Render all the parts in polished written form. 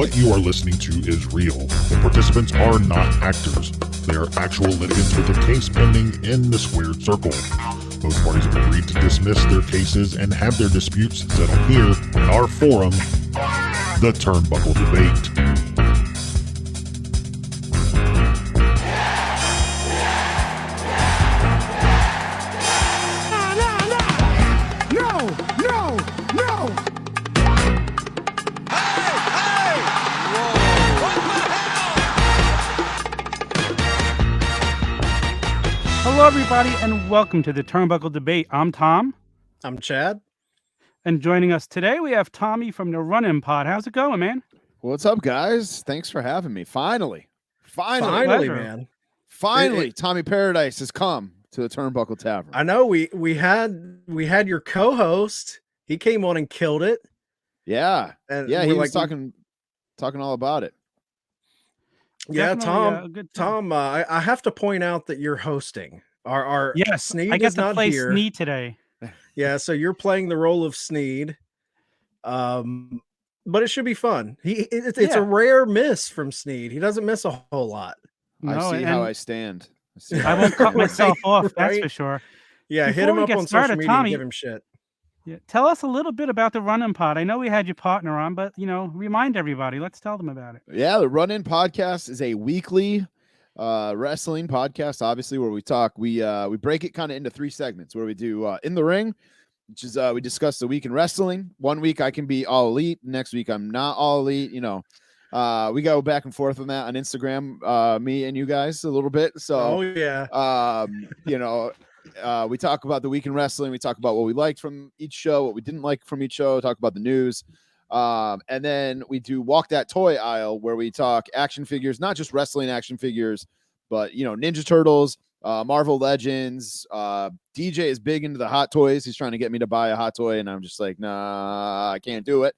What you are listening to is real. The participants are not actors. They are actual litigants with a case pending in the squared circle. Both parties have agreed to dismiss their cases and have their disputes settled here in our forum, the Turnbuckle Debate. Hello, everybody, and welcome to the Turnbuckle Debate. I'm Tom. I'm Chad. And joining us today, we have Tommy from the Run-In Pod. How's it going, man? What's up, guys? Thanks for having me. Finally, Man. Finally, Tommy Paradise has come to the Turnbuckle Tavern. I know we had your co-host. He came on and killed it. Yeah, And yeah, he was like, talking all about it. Yeah, Definitely, Tom. I have to point out that you're hosting. Our yes, Sneed I get is to not play here. Sneed today. Yeah, so you're playing the role of Sneed. But it should be fun. It's a rare miss from Sneed. He doesn't miss a whole lot. No, I see how I stand. I won't cut myself off. That's for sure. Yeah, Before hit him we up get on started, social media Tommy, and give him shit. Yeah, tell us a little bit about the Run-In Pod. I know we had your partner on, but remind everybody. Let's tell them about it. Yeah, the Run-In Podcast is a weekly wrestling podcast, obviously, where we talk. We break it kind of into three segments where we do In the Ring, which is we discuss the week in wrestling. One week I can be all elite, next week I'm not all elite. We go back and forth on that on Instagram, me and you guys a little bit. So we talk about the week in wrestling. We talk about what we liked from each show, what we didn't like from each show, talk about the news. And then we do Walk That Toy Aisle, where we talk action figures, not just wrestling action figures, but, Ninja Turtles, Marvel Legends. DJ is big into the hot toys. He's trying to get me to buy a hot toy, and I'm just like, nah, I can't do it.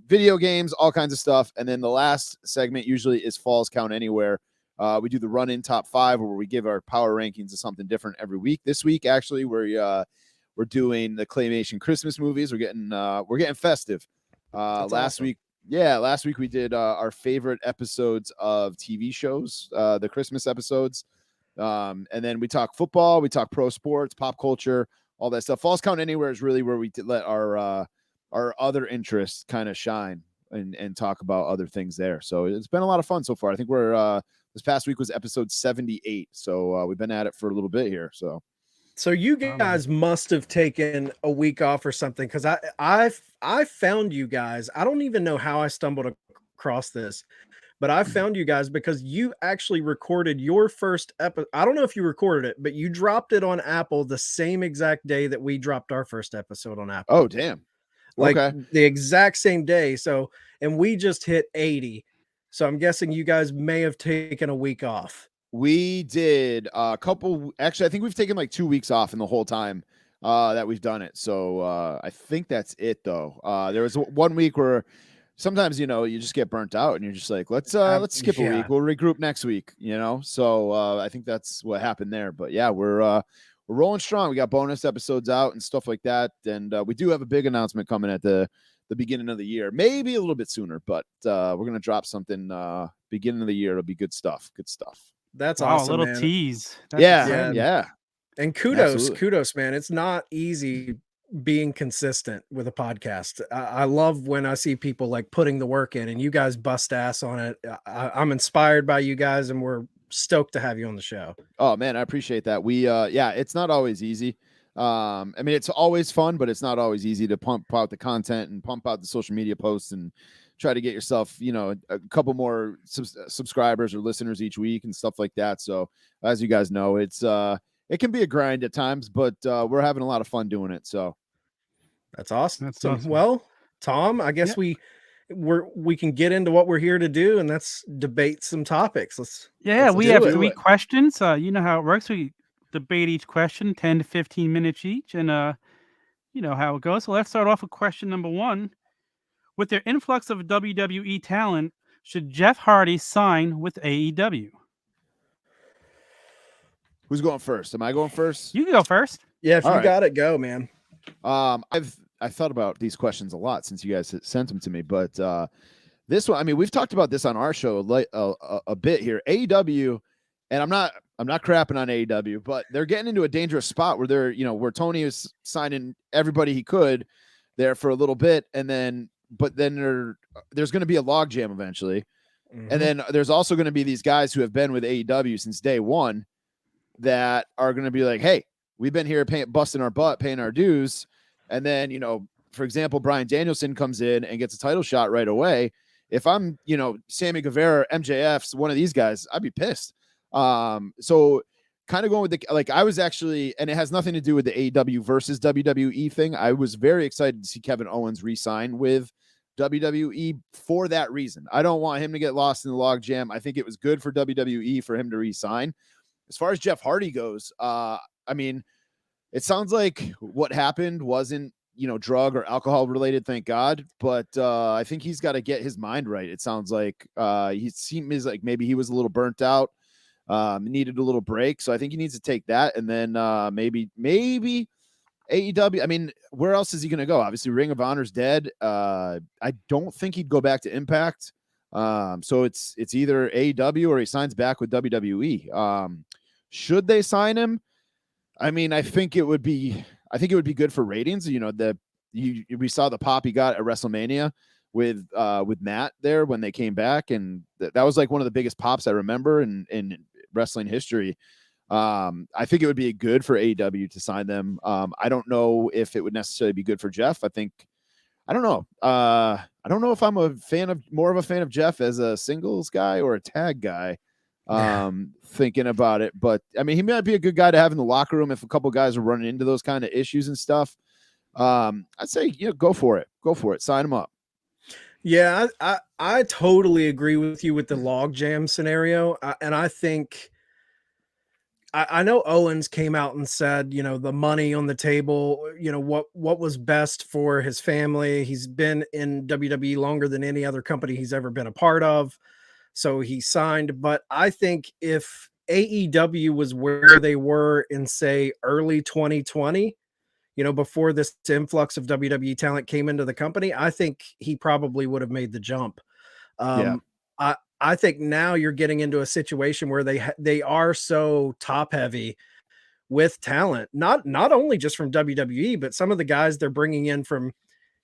Video games, all kinds of stuff. And then the last segment usually is Falls Count Anywhere. We do the Run-In Top 5, where we give our power rankings of something different every week. This week, actually, we're doing the claymation Christmas movies. We're getting festive. Last week we did our favorite episodes of TV shows, the Christmas episodes. And then we talk football, we talk pro sports, pop culture, all that stuff. Falls Count Anywhere is really where we let our other interests kind of shine and talk about other things there. So it's been a lot of fun so far. I think we're this past week was episode 78. So we've been at it for a little bit here. So you guys must have taken a week off or something, because I found you guys. I don't even know how I stumbled across this, but I found you guys because you actually recorded your first episode. I don't know if you recorded it, but you dropped it on Apple the same exact day that we dropped our first episode on Apple. Oh, damn. The exact same day. So, and we just hit 80. So I'm guessing you guys may have taken a week off. We did a couple. Actually, I think we've taken like 2 weeks off in the whole time that we've done it. So I think that's it, though. There was 1 week where sometimes, you just get burnt out and you're just like, let's skip a week. We'll regroup next week, So I think that's what happened there. But yeah, we're rolling strong. We got bonus episodes out and stuff like that. And we do have a big announcement coming at the beginning of the year, maybe a little bit sooner, but we're going to drop something beginning of the year. It'll be good stuff. That's awesome. A little man. tease. Yeah. And kudos, man. It's not easy being consistent with a podcast. I love when I see people like putting the work in, and you guys bust ass on it. I'm inspired by you guys, and we're stoked to have you on the show. Oh man, I appreciate that. It's not always easy. It's always fun, but it's not always easy to pump out the content and pump out the social media posts and try to get yourself, a couple more subscribers or listeners each week and stuff like that. So as you guys know, it can be a grind at times, but we're having a lot of fun doing it. So that's awesome. Well, Tom, I guess we can get into what we're here to do, and that's debate some topics. We have 3 questions. You know how it works. We debate each question, 10 to 15 minutes each, and you know how it goes. So let's start off with question number 1. With their influx of WWE talent, should Jeff Hardy sign with AEW? Who's going first? Am I going first? You can go first. Yeah, if you got it, go, man. I've thought about these questions a lot since you guys sent them to me, but this one, I mean, we've talked about this on our show a bit here. AEW, and I'm not crapping on AEW, but they're getting into a dangerous spot where they're, where Tony is signing everybody he could there for a little bit, and then there's going to be a logjam eventually. Mhm. And then there's also going to be these guys who have been with AEW since day one that are going to be like, hey, we've been here busting our butt, paying our dues. And then, for example, Bryan Danielson comes in and gets a title shot right away. If I'm, Sammy Guevara, MJF's one of these guys, I'd be pissed. So kind of going with I was actually, and it has nothing to do with the AEW versus WWE thing. I was very excited to see Kevin Owens re-sign with WWE for that reason. I don't want him to get lost in the logjam. I think it was good for WWE for him to re-sign. As far as Jeff Hardy goes, I mean, it sounds like what happened wasn't, drug or alcohol related, thank God. But I think he's got to get his mind right. It sounds like he seems like maybe he was a little burnt out, needed a little break. So I think he needs to take that. And then maybe AEW. I mean, where else is he going to go? Obviously, Ring of Honor's dead. I don't think he'd go back to Impact. So it's either AEW or he signs back with WWE. Should they sign him? I mean, I think it would be good for ratings. We saw the pop he got at WrestleMania with Matt there when they came back, and that was like one of the biggest pops I remember in wrestling history. I think it would be good for AEW to sign them. I don't know if it would necessarily be good for Jeff. I don't know. I don't know if I'm more of a fan of Jeff as a singles guy or a tag guy. Thinking about it, but I mean, he might be a good guy to have in the locker room if a couple guys are running into those kind of issues and stuff. I'd say, go for it. Sign him up. Yeah, I totally agree with you with the logjam scenario. And I think I know Owens came out and said, the money on the table, what was best for his family. He's been in WWE longer than any other company he's ever been a part of. So he signed. But I think if AEW was where they were in, say, early 2020, before this influx of WWE talent came into the company, I think he probably would have made the jump. I think now you're getting into a situation where they are so top heavy with talent, not only just from WWE, but some of the guys they're bringing in from,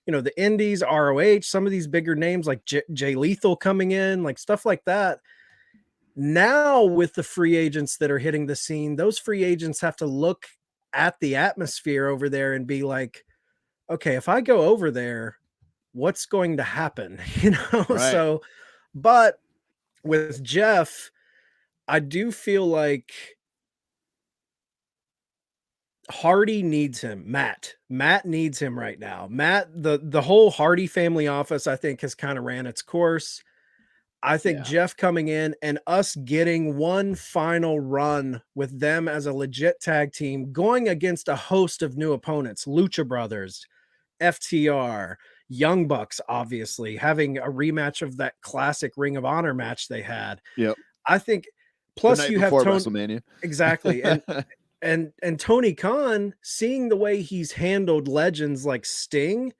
the indies, ROH, some of these bigger names like Jay Lethal coming in, like stuff like that. Now with the free agents that are hitting the scene, those free agents have to look at the atmosphere over there and be like, okay, if I go over there, what's going to happen? Right. So, but with Jeff, I do feel like Hardy needs him. Matt needs him right now. Matt, the whole Hardy family office, I think, has kind of ran its course. I think Jeff coming in and us getting one final run with them as a legit tag team, going against a host of new opponents, Lucha Brothers, FTR, Young Bucks, obviously having a rematch of that classic Ring of Honor match they had. Yep. I think plus you have WrestleMania. Exactly. And Tony Khan, seeing the way he's handled legends like Sting,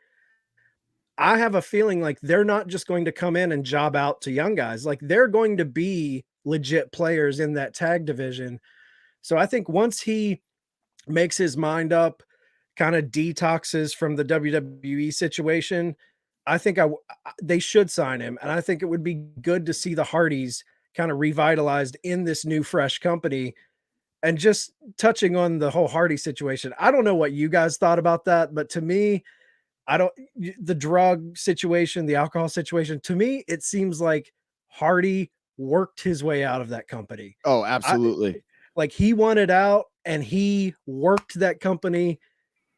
I have a feeling like they're not just going to come in and job out to young guys. Like they're going to be legit players in that tag division. So I think once he makes his mind up, kind of detoxes from the WWE situation, I think they should sign him. And I think it would be good to see the Hardys kind of revitalized in this new fresh company. And just touching on the whole Hardy situation, I don't know what you guys thought about that, but to me, the drug situation, the alcohol situation, to me, it seems like Hardy worked his way out of that company. Oh, absolutely. Like he wanted out and he worked that company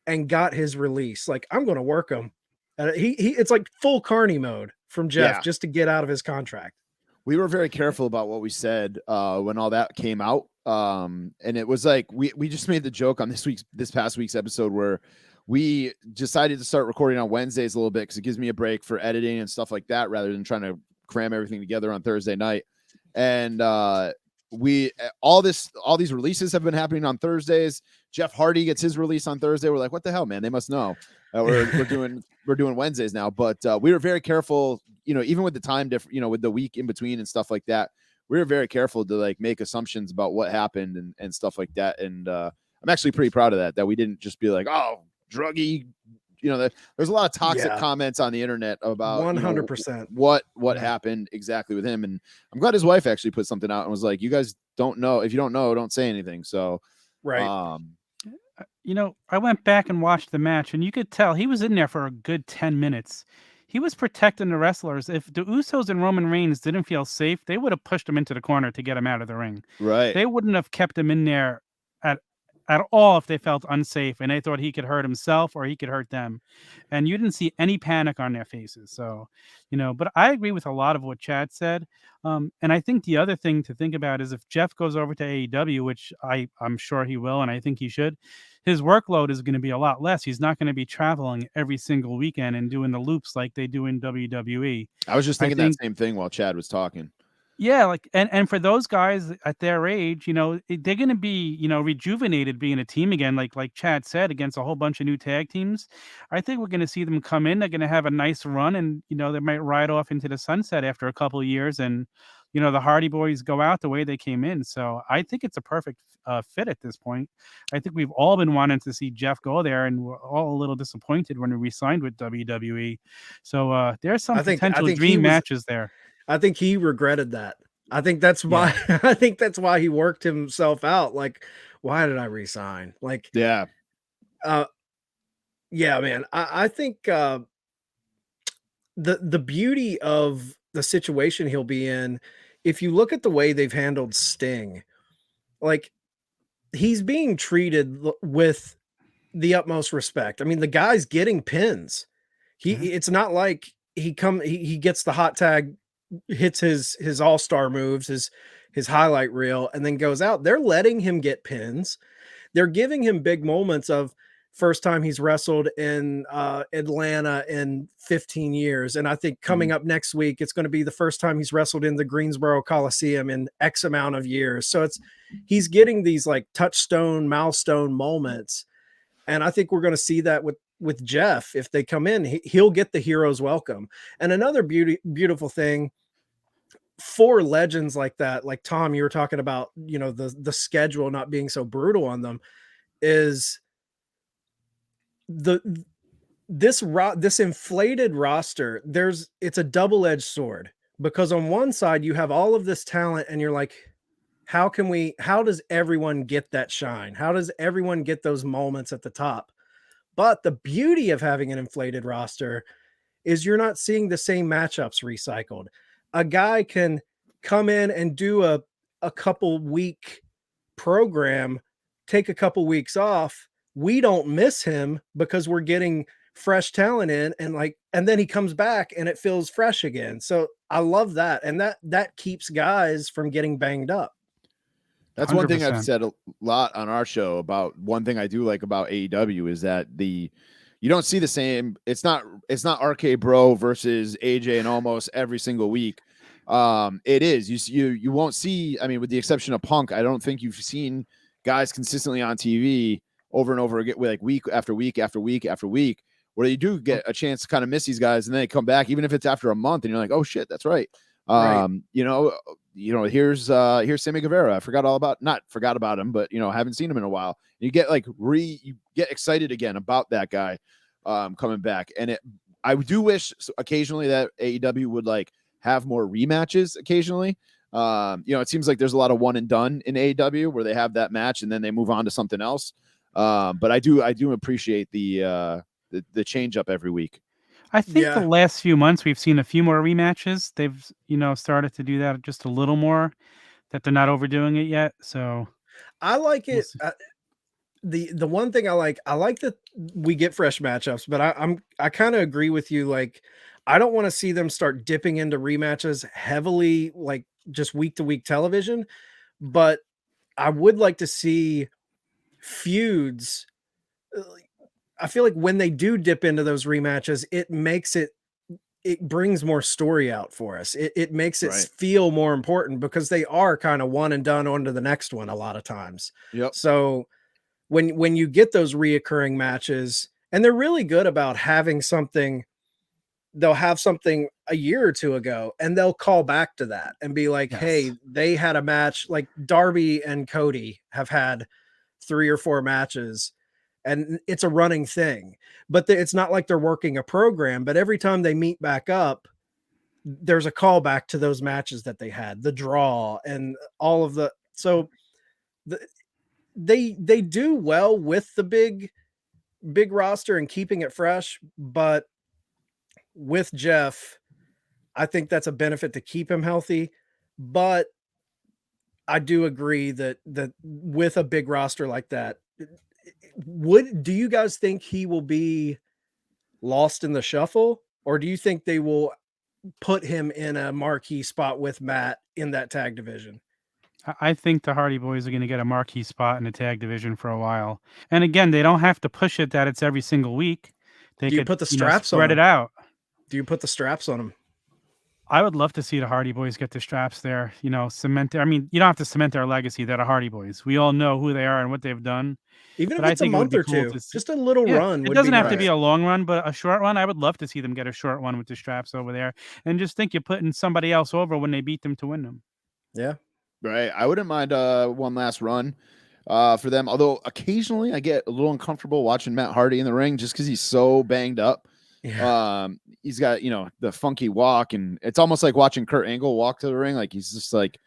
and got his release. Like, I'm going to work him. And it's like full Carney mode from Jeff just to get out of his contract. We were very careful about what we said when all that came out. And it was like, we just made the joke on this past week's episode where we decided to start recording on Wednesdays a little bit because it gives me a break for editing and stuff like that rather than trying to cram everything together on Thursday night. And all these releases have been happening on Thursdays. Jeff Hardy gets his release on Thursday. We're like, what the hell, man? They must know. We're doing Wednesdays now, but we were very careful, even with the time difference, with the week in between and stuff like that. We were very careful to like make assumptions about what happened and stuff like that. And I'm actually pretty proud of that we didn't just be like, oh, druggy. There's a lot of toxic comments on the internet about 100% what happened exactly with him. And I'm glad his wife actually put something out and was like, you guys don't know. If you don't know, don't say anything. So, right. I went back and watched the match, and you could tell he was in there for a good 10 minutes. He was protecting the wrestlers. If the Usos and Roman Reigns didn't feel safe, they would have pushed him into the corner to get him out of the ring. Right. They wouldn't have kept him in there at all if they felt unsafe and they thought he could hurt himself or he could hurt them. And you didn't see any panic on their faces. So, but I agree with a lot of what Chad said. And I think the other thing to think about is if Jeff goes over to AEW, which I'm sure he will, and I think he should, his workload is going to be a lot less. He's not going to be traveling every single weekend and doing the loops like they do in WWE. I was just thinking that same thing while Chad was talking. Yeah, like and for those guys at their age, they're going to be, rejuvenated being a team again, like Chad said, against a whole bunch of new tag teams. I think we're going to see them come in. They're going to have a nice run, and they might ride off into the sunset after a couple of years, and the Hardy Boys go out the way they came in. So I think it's a perfect fit at this point. I think we've all been wanting to see Jeff go there, and we're all a little disappointed when we signed with WWE. So there's some potential dream matches there. I think he regretted that. I think that's why. Yeah. I think that's why he worked himself out. Like, why did I resign? Like, yeah, man. I think the beauty of the situation he'll be in, if you look at the way they've handled Sting, like he's being treated with the utmost respect. I mean, the guy's getting pins. It's not like he gets the hot tag, hits his all-star moves, his highlight reel, and then goes out. They're letting him get pins. They're giving him big moments of first time he's wrestled in Atlanta in 15 years. And I think coming up next week, it's going to be the first time he's wrestled in the Greensboro Coliseum in X amount of years. So he's getting these like touchstone, milestone moments. And I think we're going to see that with Jeff. If they come in, he'll get the hero's welcome. And another beautiful thing for legends like that, like Tom, you were talking about, the schedule not being so brutal on them, is this inflated roster. It's a double-edged sword, because on one side you have all of this talent and you're like, how does everyone get that shine? How does everyone get those moments at the top? But the beauty of having an inflated roster is you're not seeing the same matchups recycled. A guy can come in and do a couple week program, take a couple weeks off. We don't miss him because we're getting fresh talent in, and then he comes back and it feels fresh again. So I love that. And that keeps guys from getting banged up. That's 100%. One thing I've said a lot on our show about. One thing I do like about AEW is that you don't see the same. It's not RK Bro versus AJ and almost every single week. It is you won't see. I mean, with the exception of Punk, I don't think you've seen guys consistently on TV over and over again, like week after week after week after week, where you do get a chance to kind of miss these guys, and then they come back, even if it's after a month, and you're like, oh shit, that's right. Here's Sammy Guevara. I not forgot about him, but haven't seen him in a while. You get you get excited again about that guy coming back. And I do wish occasionally that AEW would have more rematches occasionally. It seems like there's a lot of one and done in AEW where they have that match and then they move on to something else. But I do appreciate the change up every week. I think the last few months we've seen a few more rematches. They've, started to do that just a little more, that they're not overdoing it yet. So I like it. The one thing I like that we get fresh matchups, but I kind of agree with you. Like, I don't want to see them start dipping into rematches heavily, like just week to week television, but I would like to see feuds. I feel like when they do dip into those rematches, it brings more story out for us. It makes it feel more important because they are kind of one and done on to the next one a lot of times. Yep. So when you get those reoccurring matches, and they're really good about having something, they'll have something a year or two ago and they'll call back to that and be like, Yes. hey, they had a match, like Darby and Cody have had 3 or 4 matches and it's a running thing, but it's not like they're working a program, but every time they meet back up, there's a callback to those matches that they had, the draw and all of the, so they do well with the big roster and keeping it fresh, but with Jeff, I think that's a benefit to keep him healthy, but I do agree that with a big roster like that, do you guys think he will be lost in the shuffle, or do you think they will put him in a marquee spot with Matt in that tag division? I think the Hardy Boys are going to get a marquee spot in the tag division for a while. And again, they don't have to push it that it's every single week. They Do you could put the straps on spread it them? out. Do you put the straps on them? I would love to see the Hardy Boys get the straps there, cement. I mean, you don't have to cement their legacy. They're the Hardy Boys. We all know who they are and what they've done. Even But if I it's a think it would month be or cool two, to see. just a little Yeah, run it would doesn't be have to nice. be a long run, but a short one. I would love to see them get a short one with the straps over there. And just think you're putting somebody else over when they beat them to win them. Yeah. Right. I wouldn't mind one last run for them. Although occasionally I get a little uncomfortable watching Matt Hardy in the ring just because he's so banged up. Yeah. He's got, the funky walk, and it's almost like watching Kurt Angle walk to the ring. Like he's just like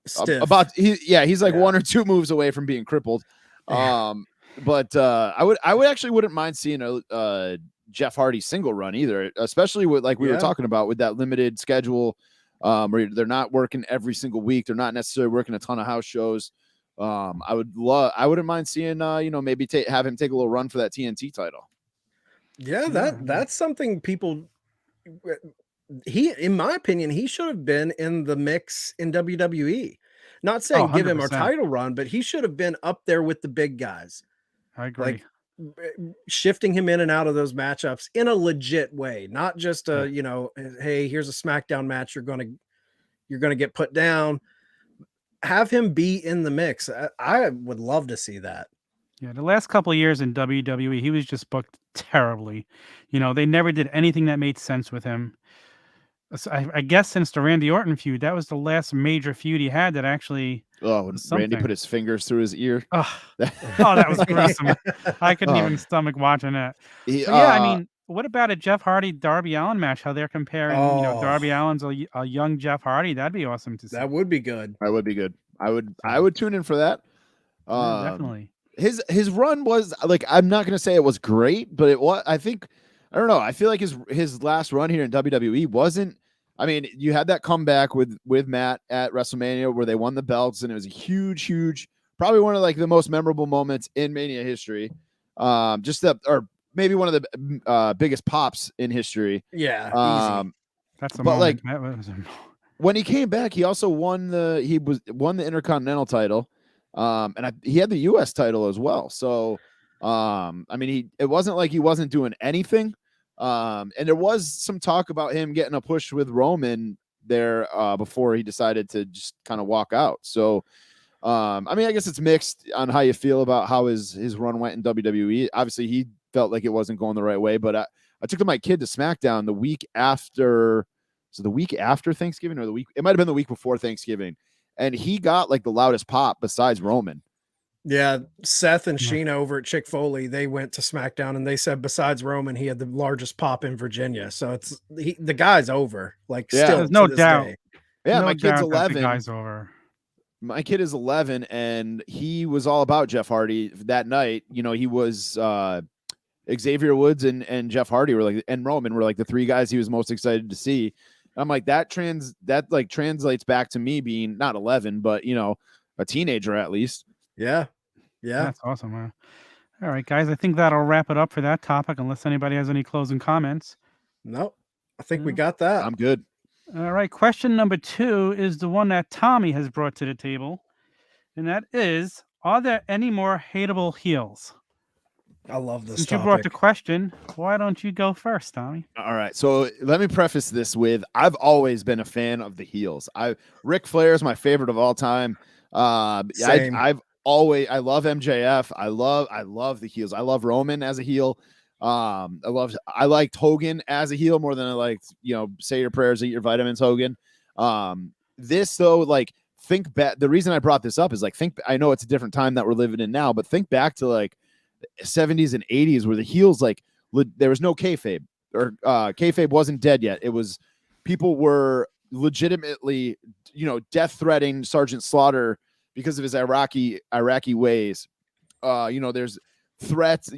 Stiff. he's like 1 or 2 moves away from being crippled. Yeah. But I would actually wouldn't mind seeing a Jeff Hardy single run either, especially with we were talking about with that limited schedule. Where they're not working every single week. They're not necessarily working a ton of house shows. I wouldn't mind seeing, maybe have him take a little run for that TNT title. Yeah, that's something people, in my opinion, he should have been in the mix in WWE. Not saying give him a 100%. title run, but he should have been up there with the big guys. I agree. Shifting him in and out of those matchups in a legit way, not just hey, here's a SmackDown match, you're gonna get put down. Have him be in the mix. I would love to see that. Yeah, the last couple of years in WWE, he was just booked terribly. They never did anything that made sense with him. So I guess since the Randy Orton feud, that was the last major feud he had that actually. Oh, when Randy put his fingers through his ear. Oh, that was gruesome. I couldn't even stomach watching that. I mean, what about a Jeff Hardy Darby Allin match? How they're comparing, Darby Allin's a young Jeff Hardy. That'd be awesome to see. That would be good. That would be good. I would tune in for that. Yeah, definitely. His run was I'm not gonna say it was great, but it was. I don't know. I feel like his last run here in WWE wasn't. I mean, you had that comeback with Matt at WrestleMania where they won the belts, and it was a huge, probably one of the most memorable moments in Mania history. Or maybe one of the biggest pops in history. Yeah, easy. That's a moment. When he came back, he also won the Intercontinental title, and he had the U.S. title as well. So, I mean, it wasn't like he wasn't doing anything. And there was some talk about him getting a push with Roman there before he decided to just kind of walk out. So, I mean, I guess it's mixed on how you feel about how his run went in WWE. Obviously, he felt like it wasn't going the right way, but I took my kid to SmackDown the week after. So the week after Thanksgiving, or it might have been the week before Thanksgiving, and he got the loudest pop besides Roman. Yeah, Seth and Sheena over at Chick Foley, they went to SmackDown and they said besides Roman, he had the largest pop in Virginia. So the guy's over. Still, there's no doubt. Day. Yeah, no my kid's 11. The guy's over. My kid is 11, and he was all about Jeff Hardy that night. He was Xavier Woods and Jeff Hardy and Roman were the 3 guys he was most excited to see. I'm like, that translates back to me being not 11, but a teenager at least. Yeah. That's awesome. Man. All right, guys, I think that'll wrap it up for that topic, unless anybody has any closing comments. Nope. I think we got that. I'm good. All right, question number 2 is the one that Tommy has brought to the table, and that is, are there any more hateable heels? I love this Since topic. you brought the question, why don't you go first, Tommy? All right, so let me preface this with, I've always been a fan of the heels. Ric Flair is my favorite of all time. Same. I love MJF. I love the heels. I love Roman as a heel. I liked Hogan as a heel more than I liked, say your prayers, eat your vitamins, Hogan. This though, like, think back. The reason I brought this up is like, I know it's a different time that we're living in now, but think back to like 70s and 80s where the heels, like, there was no kayfabe, or kayfabe wasn't dead yet. It was, people were legitimately, death threatening Sergeant Slaughter because of his Iraqi ways. There's threats,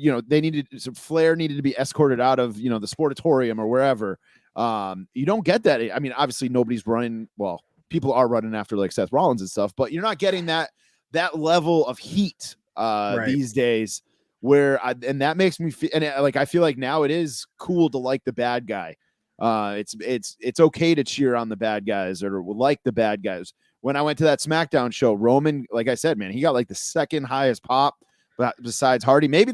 Flair needed to be escorted out of, the sportatorium or wherever. You don't get that. I mean, obviously nobody's running. Well, people are running after like Seth Rollins and stuff, but you're not getting that level of heat these days, and that makes me feel, and I feel like now it is cool to like the bad guy. It's okay to cheer on the bad guys or like the bad guys. When I went to that SmackDown show, Roman, like I said, man, he got like the second highest pop besides Hardy, maybe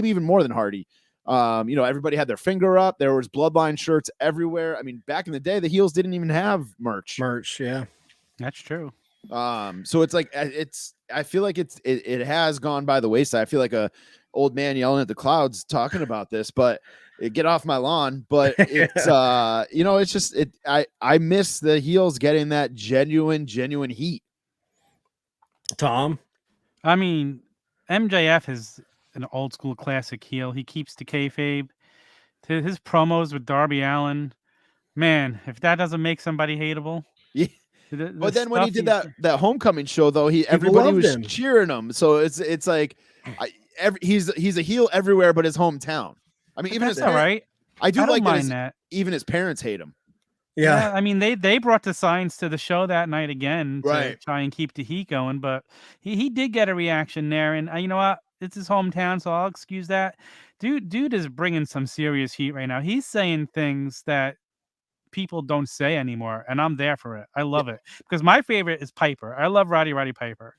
even more than Hardy. Everybody had their finger up. There was Bloodline shirts everywhere. I mean, back in the day, the heels didn't even have merch. Yeah, That's true. So it's like, I feel like it has gone by the wayside. I feel like a old man yelling at the clouds talking about this, but get off my lawn. But it's it's just I miss the heels getting that genuine heat. Tom. I mean, MJF is an old school classic heel. He keeps the kayfabe. To his promos with Darby Allin, man, if that doesn't make somebody hateable. Yeah. But then when he did that homecoming show, though, everybody was cheering him. So it's like he's a heel everywhere but his hometown. I mean, even his all right. I don't like that. Even his parents hate him. Yeah, I mean, they brought the signs to the show that night again to try and keep the heat going, but he did get a reaction there, and you know what? It's his hometown, so I'll excuse that. Dude is bringing some serious heat right now. He's saying things that people don't say anymore, and I'm there for it. I love it because my favorite is Piper. I love Roddy Piper.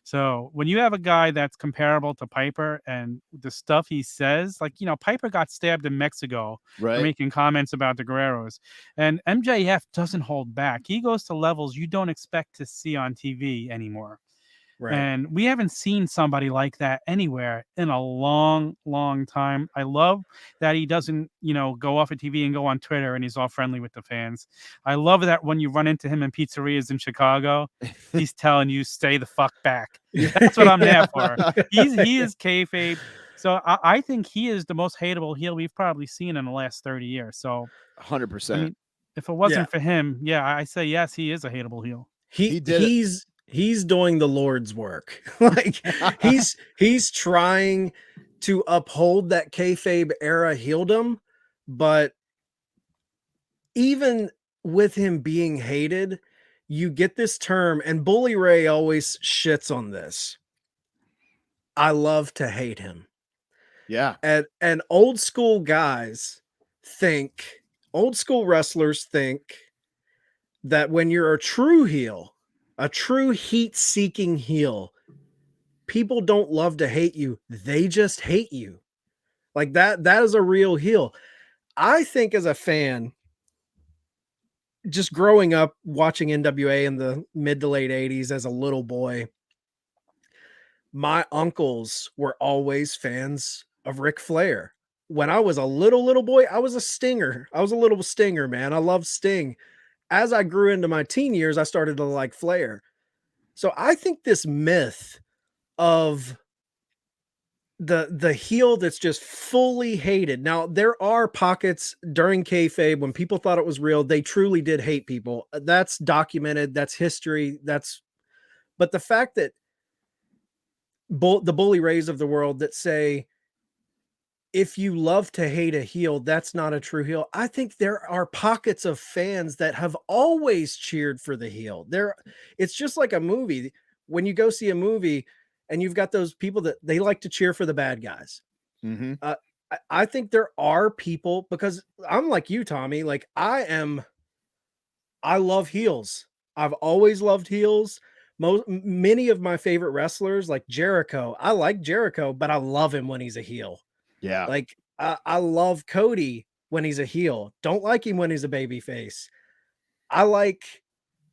So when you have a guy that's comparable to Piper and the stuff he says, like, Piper got stabbed in Mexico for making comments about the Guerreros, and MJF doesn't hold back. He goes to levels you don't expect to see on TV anymore. Right. And we haven't seen somebody like that anywhere in a long, long time. I love that he doesn't, go off of TV and go on Twitter and he's all friendly with the fans. I love that when you run into him in pizzerias in Chicago, he's telling you, stay the fuck back. That's what I'm there for. He is kayfabe. So I think he is the most hateable heel we've probably seen in the last 30 years. So 100%. I mean, if it wasn't for him, I say yes, he is a hateable heel. He's doing the Lord's work. Like he's trying to uphold that kayfabe era heeldom, but even with him being hated, you get this term, and Bully Ray always shits on this. I love to hate him. Yeah. And old school wrestlers think that when you're a true heel, a true heat-seeking heel, people don't love to hate you. They just hate you. Like that is a real heel. I think as a fan, just growing up watching NWA in the mid to late 80s as a little boy, my uncles were always fans of Ric Flair. When I was a little boy, I was a Stinger. I was a little Stinger, man. I loved Sting. As I grew into my teen years, I started to like Flair. So I think this myth of the heel that's just fully hated. Now, there are pockets during kayfabe when people thought it was real. They truly did hate people. That's documented. That's history. But the fact that the Bully Rays of the world that say, if you love to hate a heel, that's not a true heel. I think there are pockets of fans that have always cheered for the heel. It's just like a movie. When you go see a movie and you've got those people that they like to cheer for the bad guys. Mm-hmm. I think there are people, because I'm like you, Tommy. Like I love heels. I've always loved heels. Many of my favorite wrestlers, like Jericho, I like Jericho, but I love him when he's a heel. Yeah. Like I love Cody when he's a heel. Don't like him when he's a baby face. I like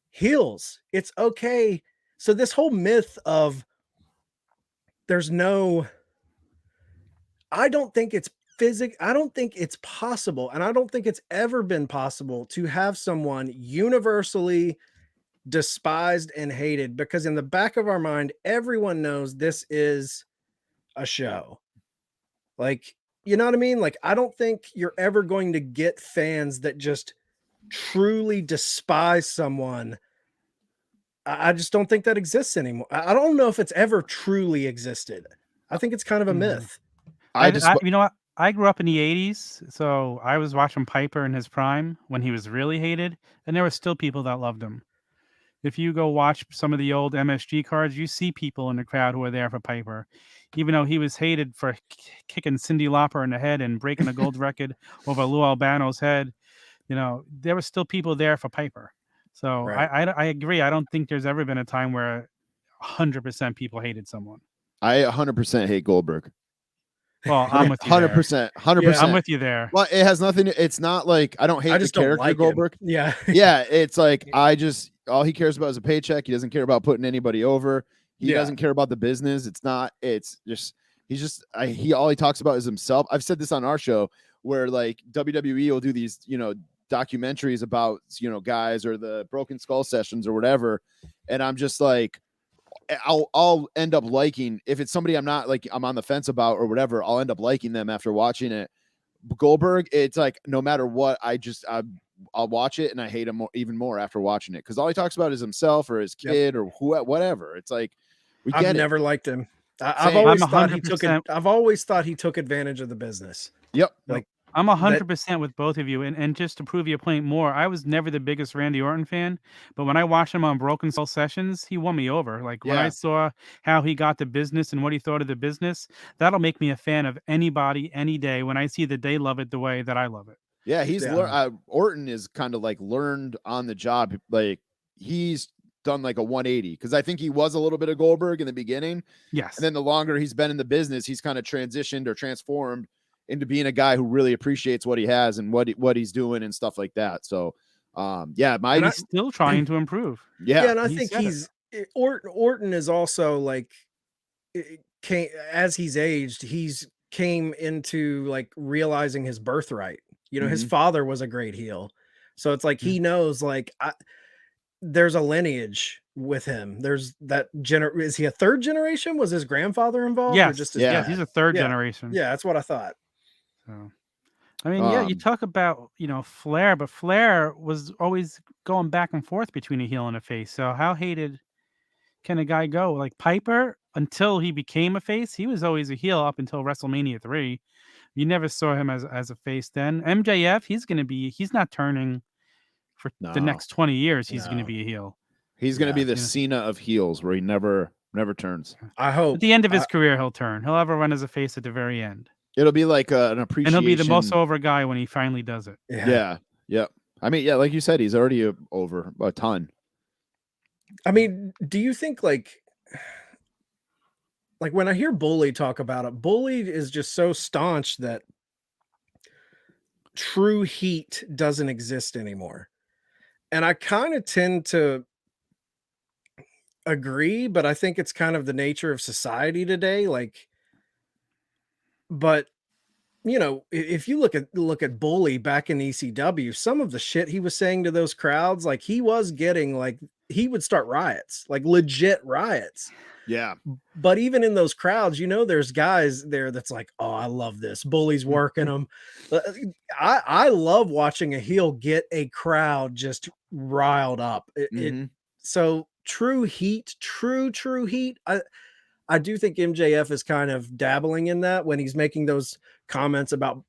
heels. It's okay. So this whole myth of I don't think it's I don't think it's possible, and I don't think it's ever been possible to have someone universally despised and hated, because in the back of our mind, everyone knows this is a show. Like, you know what I mean? Like, I don't think you're ever going to get fans that just truly despise someone. I just don't think that exists anymore. I don't know if it's ever truly existed. I think it's kind of a myth. You know what? I grew up in the 80s, so I was watching Piper in his prime when he was really hated, and there were still people that loved him. If you go watch some of the old MSG cards, you see people in the crowd who are there for Piper. Even though he was hated for kicking Cyndi Lauper in the head and breaking a gold record over Lou Albano's head, you know, there were still people there for Piper. So Right. I agree. I don't think there's ever been a time where 100% people hated someone. I 100% hate Goldberg. Well, I'm with you 100%. 100%. Yeah, I'm with you there. Well, it has nothing. It's not like I don't hate the character like Goldberg. him. Yeah. Yeah, it's like all he cares about is a paycheck. He doesn't care about putting anybody over. He doesn't care about the business. All he talks about is himself. I've said this on our show where like WWE will do these, documentaries about, guys or the Broken Skull sessions or whatever. And I'm just like, I'll end up liking, if it's somebody I'm not like, I'm on the fence about or whatever, I'll end up liking them after watching it. Goldberg, it's like, no matter what, I'll watch it and I hate him even more after watching it. Because all he talks about is himself or his kid or whatever. It's like, I've never liked him. I've always thought he took advantage of the business. Yep. Like, I'm 100% with both of you. And just to prove your point more, I was never the biggest Randy Orton fan, but when I watched him on Broken Skull Sessions, he won me over. Like when I saw how he got the business and what he thought of the business, that'll make me a fan of anybody any day when I see that they love it the way that I love it. Yeah, Orton is kind of like learned on the job. Like he's done like a 180 because I think he was a little bit of Goldberg in the beginning. Yes. And then the longer he's been in the business, he's kind of transitioned or transformed into being a guy who really appreciates what he has and what he's doing and stuff like that. So, he's still trying to improve. Yeah, and I think Orton is also like, as he's aged, he's came into like realizing his birthright. His father was a great heel, so it's like he knows like there's a lineage with him. There's that is he a third generation? Was his grandfather involved? Yes, or just yes, he's a third generation. Yeah, that's what I thought. So, I mean, you talk about, Flair, but Flair was always going back and forth between a heel and a face. So how hated can a guy go? Like Piper, until he became a face, he was always a heel up until WrestleMania 3. You never saw him as a face then. MJF, he's not turning for the next 20 years. He's going to be a heel. He's going to be the Cena of heels where he never turns. I hope. At the end of his career, he'll turn. He'll have a run as a face at the very end. It'll be like an appreciation. And he'll be the most over guy when he finally does it. Yeah. I mean, like you said, he's already over a ton. I mean, do you think like when I hear Bully talk about it, Bully is just so staunch that true heat doesn't exist anymore. And I kind of tend to agree, but I think it's kind of the nature of society today. Like, but if you look at Bully back in ECW, some of the shit he was saying to those crowds, like he was getting like he would start riots, like legit riots. Yeah. But even in those crowds, there's guys there that's like, oh, I love this. Bully's working them. I love watching a heel get a crowd just riled up. So true heat, true heat. I do think MJF is kind of dabbling in that when he's making those comments about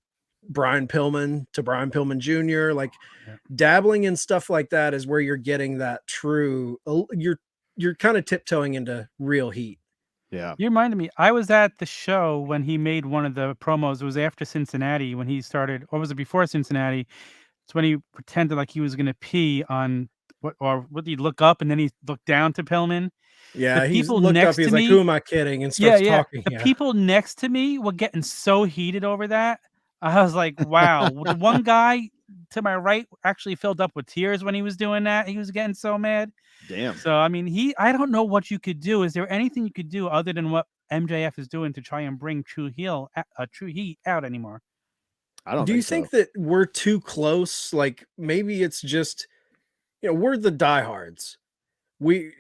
Brian Pillman to Brian Pillman Jr. Like dabbling in stuff like that is where you're getting that true. You're kind of tiptoeing into real heat. Yeah. You reminded me. I was at the show when he made one of the promos. It was after Cincinnati when he started, or was it before Cincinnati? It's when he pretended like he was going to pee on what did he look up and then he looked down to Pillman. Yeah, he's looked up. He's like, "Who am I kidding?" And starts talking. The people next to me were getting so heated over that. I was like, "Wow!" The one guy to my right actually filled up with tears when he was doing that. He was getting so mad. Damn. So I mean, I don't know what you could do. Is there anything you could do other than what MJF is doing to try and bring True Heat out anymore? I don't Do you think think that we're too close? Like maybe it's just, we're the diehards. We,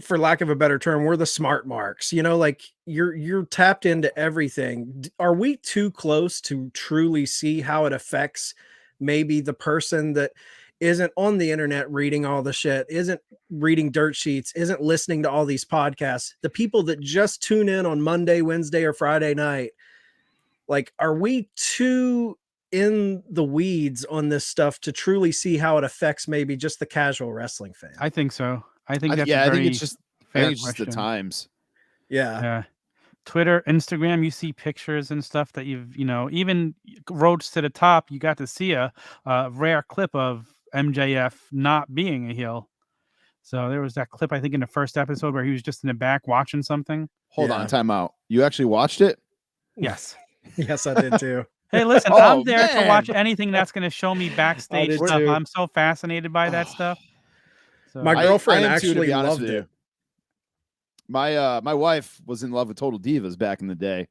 for lack of a better term, we're the smart marks. Like you're tapped into everything. Are we too close to truly see how it affects maybe the person that isn't on the internet reading all the shit, isn't reading dirt sheets, isn't listening to all these podcasts, the people that just tune in on Monday, Wednesday, or Friday night? Like, are we too in the weeds on this stuff to truly see how it affects maybe just the casual wrestling fan? I think so. I think I that's think a very it's just fair the question. times. Yeah. Yeah. Twitter, Instagram, you see pictures and stuff that even roads to the top, you got to see a rare clip of MJF not being a heel. So there was that clip, I think, in the first episode where he was just in the back watching something. Hold Yeah. on, time out. You actually watched it? Yes. Yes, I did too. Hey, listen, Oh, I'm there to watch man. anything that's going to show me backstage did stuff. too. I'm so fascinated by that stuff. So My I girlfriend am too, to actually be honest loved with it. you. My wife was in love with Total Divas back in the day.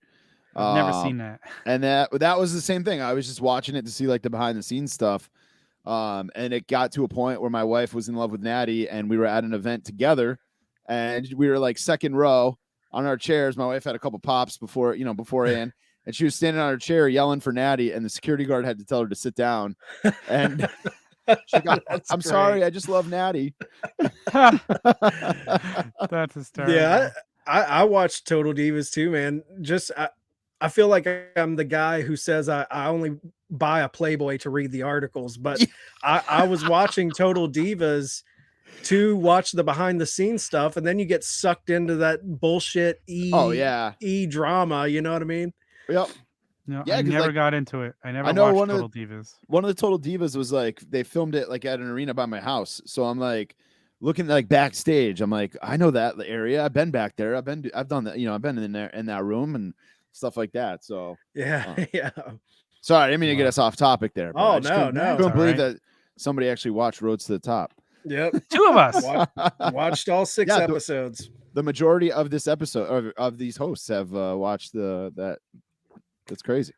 I've never seen that. And that was the same thing. I was just watching it to see like the behind the scenes stuff. And it got to a point where my wife was in love with Natty, and we were at an event together, and we were like second row on our chairs. My wife had a couple pops beforehand, and she was standing on her chair yelling for Natty, and the security guard had to tell her to sit down. And she got, I'm sorry, I just love Natty. That's hysterical. Yeah, I watched Total Divas too, man. Just I feel like I'm the guy who says I only buy a Playboy to read the articles, but I was watching Total Divas to watch the behind the scenes stuff, and then you get sucked into that bullshit E drama. You know what I mean? Yep. No, Yeah, I 'cause, never like, got into it. I never I know watched one of Total Divas. One of the Total Divas was like they filmed it like at an arena by my house. So I'm like looking like backstage. I'm like, I know that area. I've been back there. I've done that. I've been in there in that room and stuff like that. So Yeah, yeah. sorry, I didn't mean to get us off topic there. But I just no. couldn't believe that somebody actually watched Roads to the Top. Yep. 2 of us. Watched all 6 episodes. The majority of this episode of these hosts have watched that. That's crazy.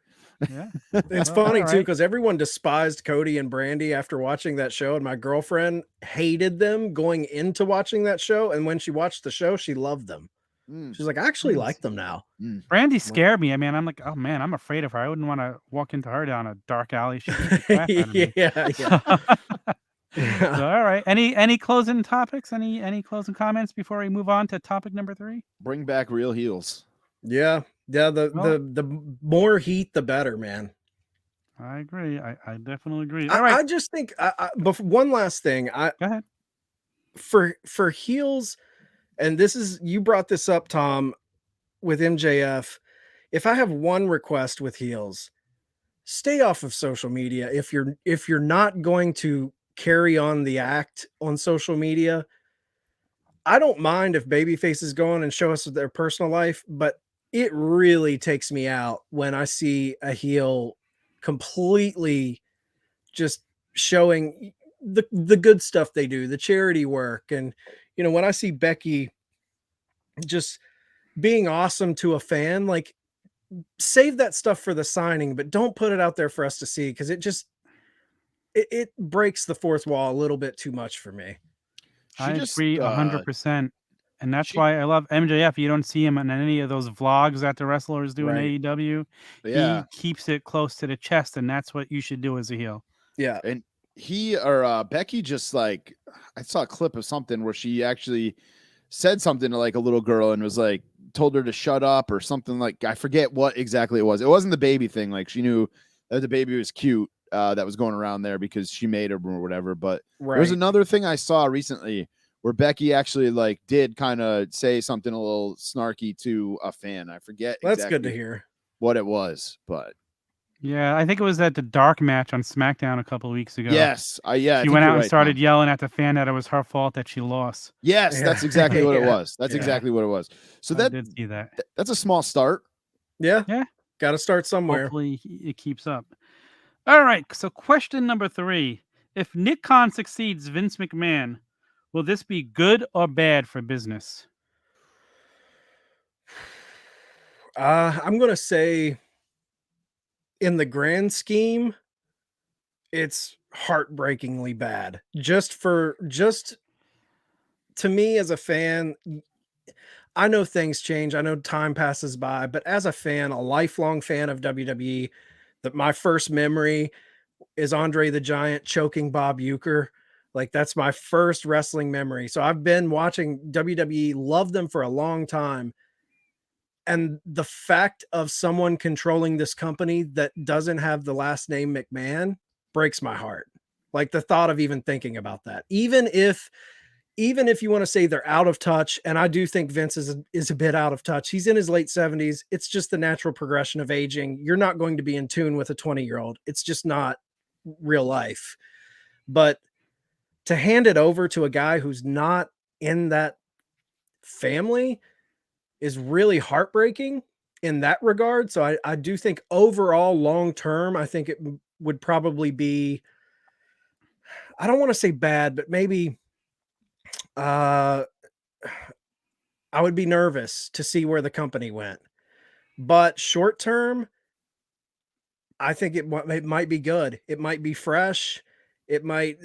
Yeah. It's funny too, because everyone despised Cody and Brandy after watching that show, and my girlfriend hated them going into watching that show. And when she watched the show, she loved them. She's like, I actually like them now. Brandy scared me. I mean, I'm like, oh man, I'm afraid of her. I wouldn't want to walk into her down a dark alley. She'd beat the crap out of me. Yeah. So, all right. Any closing topics? Any closing comments before we move on to topic number 3? Bring back real heels. Yeah. The more heat, the better, man. I agree. I definitely agree. All right. I just think but one last thing. Go ahead. For heels, and you brought this up, Tom, with MJF. If I have one request with heels, stay off of social media. If you're not going to carry on the act on social media, I don't mind if baby faces go on and show us their personal life, but it really takes me out when I see a heel completely just showing the good stuff they do, the charity work. And, when I see Becky just being awesome to a fan, like, save that stuff for the signing, but don't put it out there for us to see, because it breaks the fourth wall a little bit too much for me. I agree 100%. And that's why I love MJF. You don't see him on any of those vlogs that the wrestlers do in AEW. Yeah. He keeps it close to the chest, and that's what you should do as a heel. Yeah. And Becky just like, I saw a clip of something where she actually said something to like a little girl and was like, told her to shut up or something, like, I forget what exactly it was. It wasn't the baby thing. Like, she knew that the baby was cute that was going around there because she made her or whatever. But there's another thing I saw recently where Becky actually like did kind of say something a little snarky to a fan. I forget. That's good to hear what it was, but yeah, I think it was at the dark match on SmackDown a couple of weeks ago. Yes, she went out and started yelling at the fan that it was her fault that she lost. Yes, that's exactly what it was. That's exactly what it was. So I did see that. That's a small start. Yeah. Yeah. Got to start somewhere. Hopefully it keeps up. All right. So question number 3. If Nick Khan succeeds Vince McMahon, Will this be good or bad for business? I'm gonna say, in the grand scheme, it's heartbreakingly bad. Just to me as a fan, I know things change. I know time passes by, but as a fan, a lifelong fan of WWE, that my first memory is Andre the Giant choking Bob Uecker. Like, that's my first wrestling memory. So I've been watching WWE, love them for a long time. And the fact of someone controlling this company that doesn't have the last name McMahon breaks my heart. Like, the thought of even thinking about that, even if you want to say they're out of touch, and I do think Vince is a bit out of touch. He's in his late 70s. It's just the natural progression of aging. You're not going to be in tune with a 20-year-old. It's just not real life. But to hand it over to a guy who's not in that family is really heartbreaking in that regard. So I do think overall, long term, I think it would probably be, I don't want to say bad, but maybe I would be nervous to see where the company went. But short term, I think it might be good. It might be fresh. It might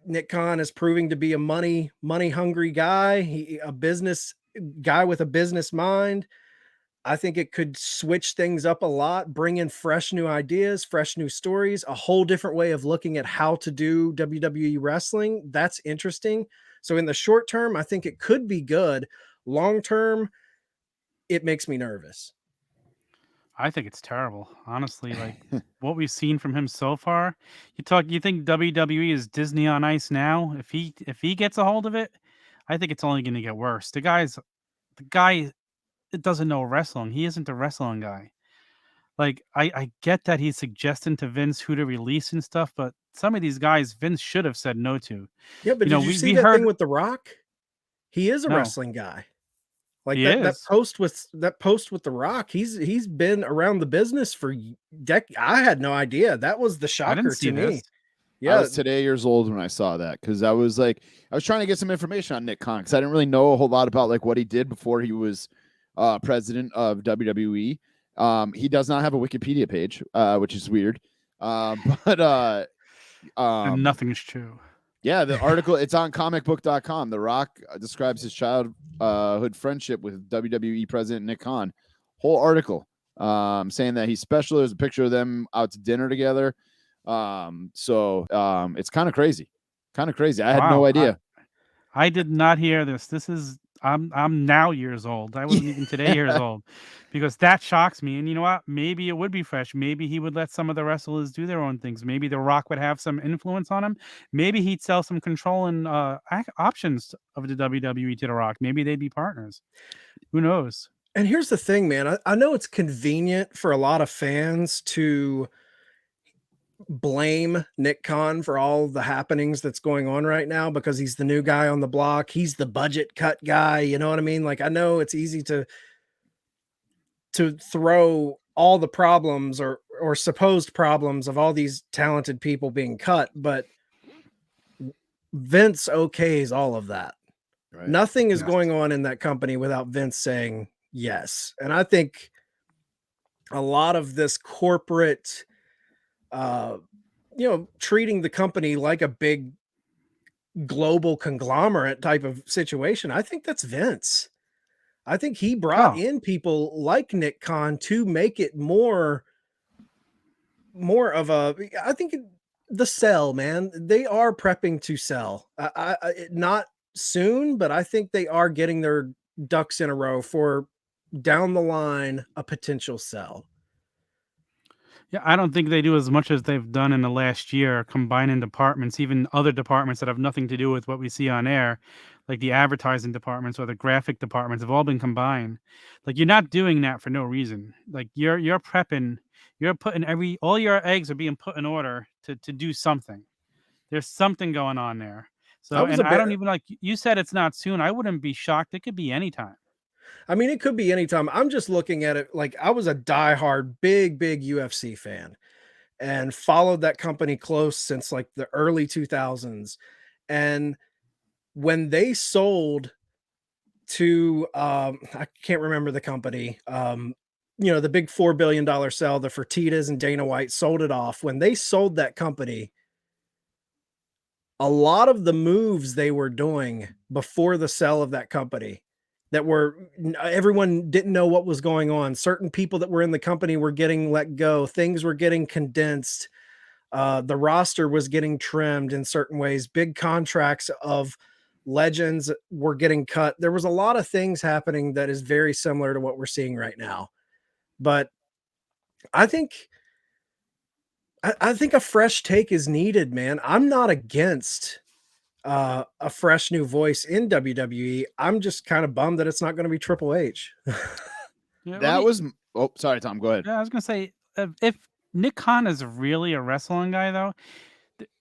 Nick Khan is proving to be a money hungry guy. A business guy with a business mind. I think it could switch things up a lot, bring in fresh new ideas, fresh new stories, a whole different way of looking at how to do WWE wrestling. That's interesting. So in the short term, I think it could be good. Long term, it makes me nervous. I think it's terrible, honestly. Like what we've seen from him so far. You think WWE is Disney on Ice now? If he gets a hold of it, I think it's only going to get worse. The guy that doesn't know wrestling. He isn't a wrestling guy. Like I get that he's suggesting to Vince who to release and stuff, but some of these guys Vince should have said no to. Yeah, but You know, did you see we that thing heard with The Rock? He is a no, wrestling guy. Like he that is. post with The Rock, he's been around the business for I had no idea. That was the I didn't shocker see to this. me. I Yeah, was today years old when I saw that because I was trying to get some information on Nick Khan because I didn't really know a whole lot about like what he did before he was president of WWE. He does not have a Wikipedia page, which is weird. But And nothing's true. yeah, the article, it's on comicbook.com. The Rock describes his childhood friendship with WWE president Nick Khan. Whole article saying that he's special. There's a picture of them out to dinner together. It's kind of crazy. Kind of crazy. I had no Wow. idea. I did not hear this. I'm now years old. I wasn't even today years old because that shocks me. And you know what? Maybe it would be fresh. Maybe he would let some of the wrestlers do their own things. Maybe The Rock would have some influence on him. Maybe he'd sell some control and options of the WWE to The Rock. Maybe they'd be partners. Who knows? and here's the thing, man. I know it's convenient for a lot of fans to blame Nick Khan for all the happenings that's going on right now because he's the new guy on the block. He's the budget cut guy. You know what I mean? Like, I know it's easy to throw all the problems or supposed problems of all these talented people being cut, but Vince okays all of that. Right. Nothing is Yes. going on in that company without Vince saying yes. And I think a lot of this corporate treating the company like a big global conglomerate type of situation, I think that's Vince. I think he brought Oh, in people like Nick Khan to make it more of a, I think the sell, man, they are prepping to sell. Not soon, but I think they are getting their ducks in a row for down the line a potential sell. yeah. I don't think they do as much as they've done in the last year, combining departments, even other departments that have nothing to do with what we see on air, like the advertising departments or the graphic departments have all been combined. Like you're not doing that for no reason. Like you're prepping, you're putting all your eggs are being put in order to do something. There's something going on there. I So, was and a I bit, don't even like you said it's not soon. I wouldn't be shocked. It could be anytime. I mean, it could be anytime. I'm just looking at it like I was a diehard, big UFC fan and followed that company close since like the early 2000s. And when they sold to I can't remember the company, the big $4 billion sell, the Fertittas and Dana White sold it off. When they sold that company, a lot of the moves they were doing before the sale of that company that were everyone didn't know what was going on. Certain people that were in the company were getting let go. Things were getting condensed. The roster was getting trimmed in certain ways. Big contracts of legends were getting cut. There was a lot of things happening that is very similar to what we're seeing right now. But I think a fresh take is needed, man. I'm not against a fresh new voice in WWE. I'm just kind of bummed that it's not going to be Triple H. Yeah, That was. Oh, sorry, Tom. Go ahead. Yeah, I was gonna say if Nick Khan is really a wrestling guy, though,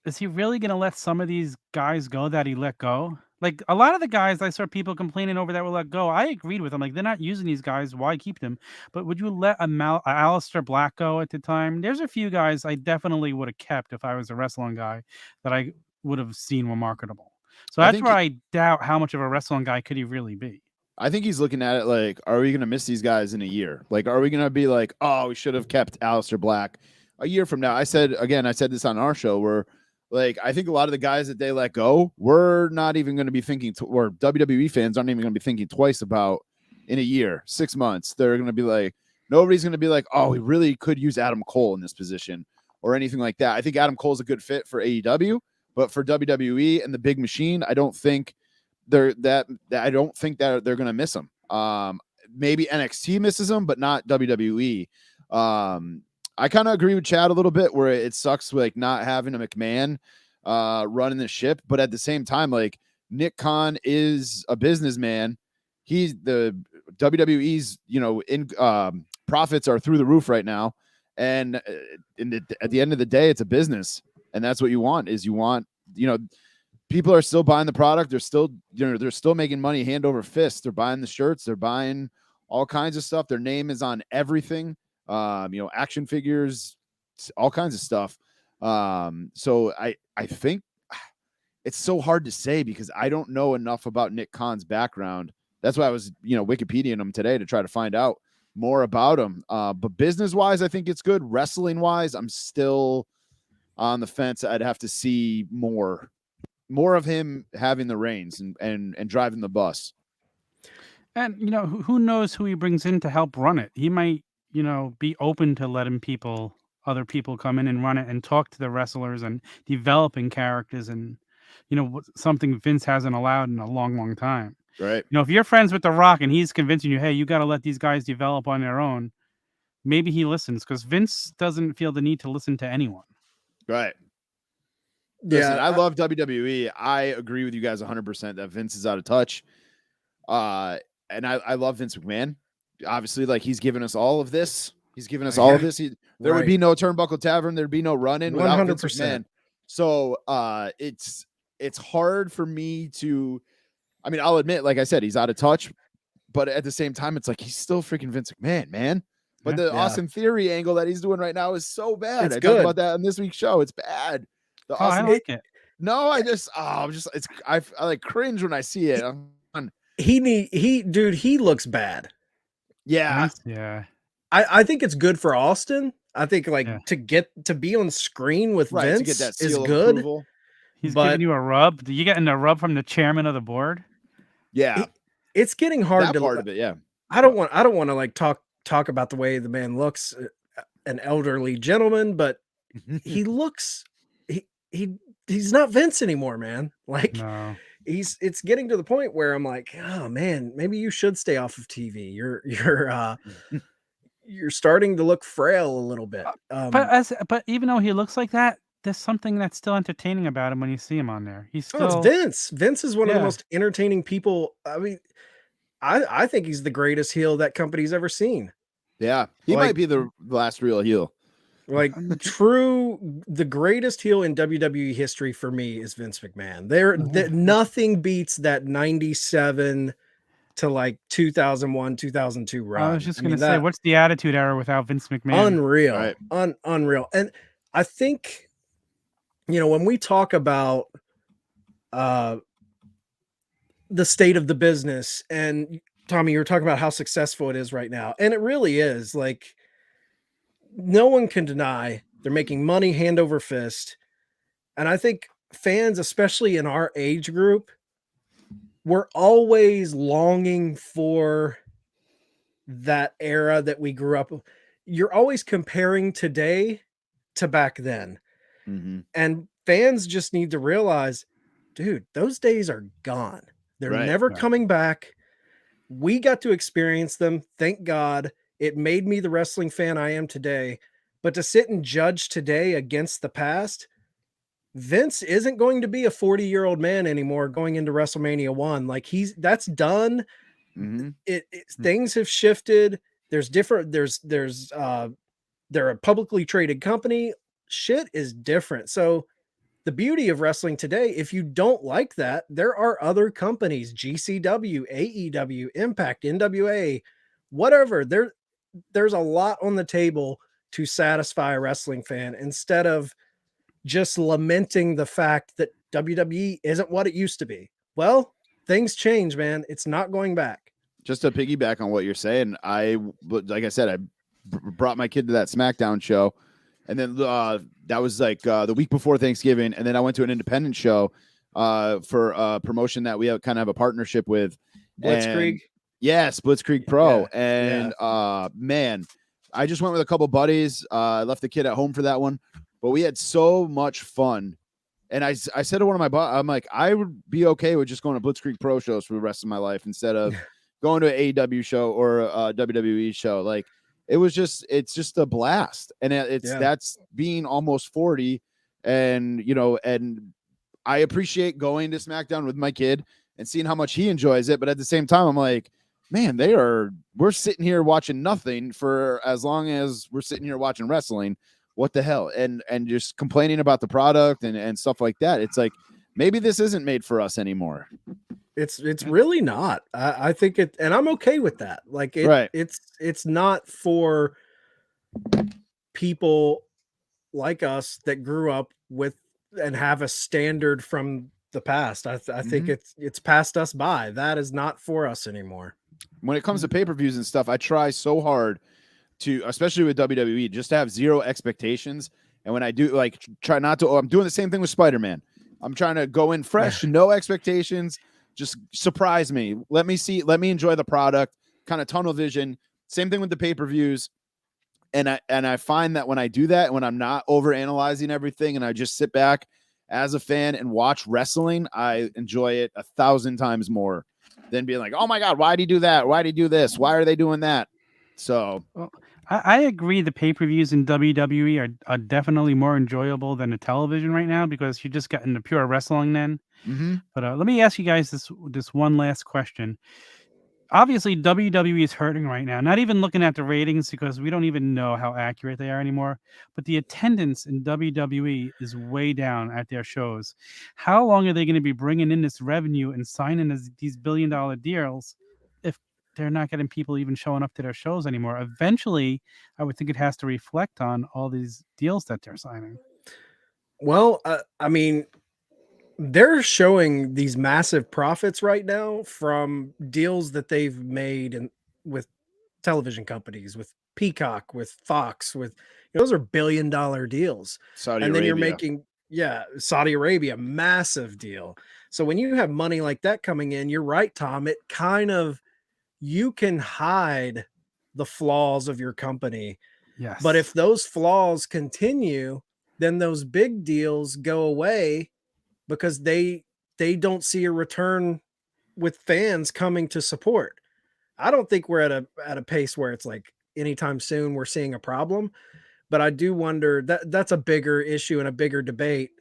is he really gonna let some of these guys go that he let go? Like a lot of the guys I saw people complaining over that were let go. I agreed with them. Like they're not using these guys. Why keep them? But would you let a Aleister Black go at the time? There's a few guys I definitely would have kept if I was a wrestling guy that I would have seen were marketable. So I that's think where I doubt how much of a wrestling guy could he really be. I think he's looking at it like, are we going to miss these guys in a year? Like, are we going to be like, oh, we should have kept Aleister Black a year from now? I said this on our show where, like, I think a lot of the guys that they let go, we're not even going to be thinking, or WWE fans aren't even going to be thinking twice about in a year, 6 months. They're going to be like, nobody's going to be like, oh, we really could use Adam Cole in this position or anything like that. I think Adam Cole's a good fit for AEW, but for WWE and the big machine, I don't think I don't think that they're going to miss him. Maybe NXT misses him, but not WWE. I kind of agree with Chad a little bit where it sucks like not having a McMahon running the ship, but at the same time, like Nick Khan is a businessman. He's the WWE's, profits are through the roof right now. And at the end of the day, it's a business. And that's what you want people are still buying the product. They're still making money hand over fist. They're buying the shirts. They're buying all kinds of stuff. Their name is on everything. Action figures, all kinds of stuff. So I think it's so hard to say because I don't know enough about Nick Khan's background. That's why I was, Wikipediaing him today to try to find out more about him. But business wise, I think it's good. Wrestling wise, I'm still on the fence. I'd have to see more of him having the reins and driving the bus. And who knows who he brings in to help run it? He might, be open to letting other people come in and run it and talk to the wrestlers and developing characters and something Vince hasn't allowed in a long, long time. Right. If you're friends with The Rock and he's convincing you, hey, you got to let these guys develop on their own, maybe he listens because Vince doesn't feel the need to listen to anyone. Right. Yeah, listen, I love WWE. I agree with you guys 100% that Vince is out of touch. And I love Vince McMahon. Obviously, like he's given us all of this. He's given us all of this. There would be no Turnbuckle Tavern. There'd be no run-in without Vince McMahon. So it's hard for me to. I mean, I'll admit, like I said, he's out of touch. But at the same time, it's like he's still freaking Vince McMahon, man. But the Austin Theory angle that he's doing right now is so bad. It's I good. talked about that on this week's show. It's bad. I like it. No, I like cringe when I see it. He looks bad. Yeah. Yeah. I think it's good for Austin. I think to be on screen with Vince to get that seal is of good. Approval. He's giving you a rub. You getting a rub from the chairman of the board? Yeah. It's getting hard that to part of it, yeah. I don't want to like talk about the way the man looks, an elderly gentleman, but he looks he's not Vince anymore, man. Like No. it's getting to the point where I'm like, oh man, maybe you should stay off of TV. You're starting to look frail a little bit. But even though he looks like that, there's something that's still entertaining about him when you see him on there. He's still it's Vince. Vince is one of the most entertaining people. I mean, I think he's the greatest heel that company's ever seen. Yeah, he might be the last real heel. Like the greatest heel in WWE history for me is Vince McMahon. Nothing beats that 97 to like 2001, 2002 run. I was just going to say, what's the Attitude Era without Vince McMahon? Unreal. Right. Unreal. And I think, when we talk about the state of the business. And Tommy, you were talking about how successful it is right now. And it really is. Like, no one can deny they're making money hand over fist. And I think fans, especially in our age group, we're always longing for that era that we grew up with. You're always comparing today to back then. Mm-hmm. And fans just need to realize, dude, those days are gone. They're Right, never right. coming back. We got to experience them. Thank God. It made me the wrestling fan I am today. But to sit and judge today against the past, Vince isn't going to be a 40-year-old man anymore going into WrestleMania 1. Like, that's done. Mm-hmm. Things have shifted. There's different, they're a publicly traded company. Shit is different. So the beauty of wrestling today, if you don't like that, there are other companies, GCW, AEW, Impact, NWA, whatever. There's a lot on the table to satisfy a wrestling fan instead of just lamenting the fact that WWE isn't what it used to be. Well, things change, man. It's not going back. Just to piggyback on what you're saying, like I said, I brought my kid to that SmackDown show, and then that was like the week before Thanksgiving, and then I went to an independent show for a promotion that we have kind of have a partnership with. Blitzkrieg. Yes, Blitzkrieg Pro. Yeah, And man, I just went with a couple buddies. I left the kid at home for that one, but we had so much fun. And I said to one of my buddies, I'm like, I would be okay with just going to Blitzkrieg Pro shows for the rest of my life instead of going to an AEW show or a WWE show. Like, it's just a blast. And that's being almost 40. And, and I appreciate going to SmackDown with my kid and seeing how much he enjoys it. But at the same time, I'm like, man, we're sitting here watching nothing for as long as we're sitting here watching wrestling. What the hell? And just complaining about the product and stuff like that. It's like, maybe this isn't made for us anymore. It's really not. I think it, and I'm okay with that. Like, Right. It's not for people like us that grew up with and have a standard from the past. I think it's passed us by. That is not for us anymore. When it comes to pay-per-views and stuff, I try so hard to, especially with WWE, just to have zero expectations. And when I do, like, try not to, I'm doing the same thing with Spider-Man. I'm trying to go in fresh, no expectations, just surprise me. Let me enjoy the product, kind of tunnel vision. Same thing with the pay-per-views. And I find that when I do that, when I'm not over analyzing everything and I just sit back as a fan and watch wrestling, I enjoy it 1,000 times more than being like, oh my God, why'd he do that? Why'd he do this? Why are they doing that? So I agree. The pay-per-views in WWE are definitely more enjoyable than the television right now because you just got into pure wrestling then. Mm-hmm. But let me ask you guys this one last question. Obviously, WWE is hurting right now. Not even looking at the ratings because we don't even know how accurate they are anymore. But the attendance in WWE is way down at their shows. How long are they going to be bringing in this revenue and signing these billion-dollar deals if they're not getting people even showing up to their shows anymore? Eventually, I would think it has to reflect on all these deals that they're signing. Well, I mean, they're showing these massive profits right now from deals that they've made with television companies, with Peacock, with Fox, those are billion-dollar deals. Saudi and then Arabia. you're making, Saudi Arabia, massive deal. So when you have money like that coming in, you're right, Tom, it kind of, you can hide the flaws of your company. Yes. But if those flaws continue, then those big deals go away because they don't see a return with fans coming to support. I don't think we're at a pace where it's like anytime soon we're seeing a problem, but I do wonder that's a bigger issue and a bigger debate.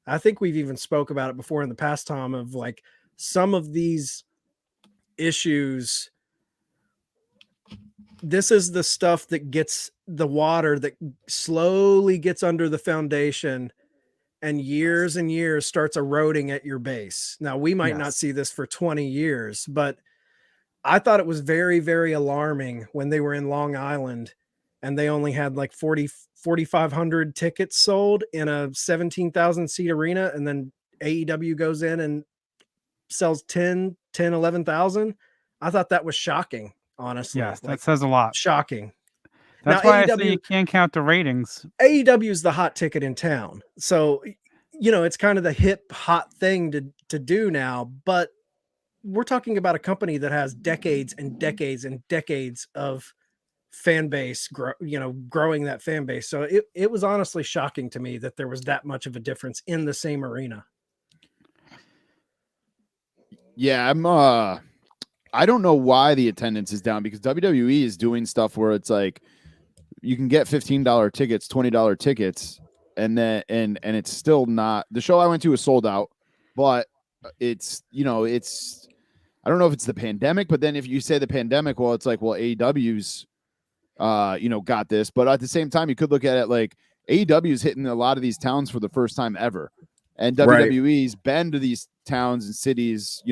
I think we've even spoke about it before in the past, Tom, of like some of these issues. This is the stuff that gets the water that slowly gets under the foundation and years and years starts eroding at your base. Now, we might not see this for 20 years, but I thought it was very, very alarming when they were in Long Island and they only had like 4,500 tickets sold in a 17,000 seat arena. And then AEW goes in and sells 10, 10, 11,000. I thought that was shocking, honestly. Yes, that Like, says a lot. shocking. That's Now, why I say you can't count the ratings. AEW is the hot ticket in town. So, it's kind of the hip, hot thing to do now. But we're talking about a company that has decades and decades and decades of fan base, growing that fan base. So it was honestly shocking to me that there was that much of a difference in the same arena. Yeah, I don't know why the attendance is down, because WWE is doing stuff where it's like you can get $15 tickets, $20 tickets, and then and it's still not. The show I went to was sold out, but it's I don't know if it's the pandemic, but then if you say the pandemic, well, it's like, well, AEW's got this, but at the same time, you could look at it like AEW's hitting a lot of these towns for the first time ever, and WWE's been to these towns and cities,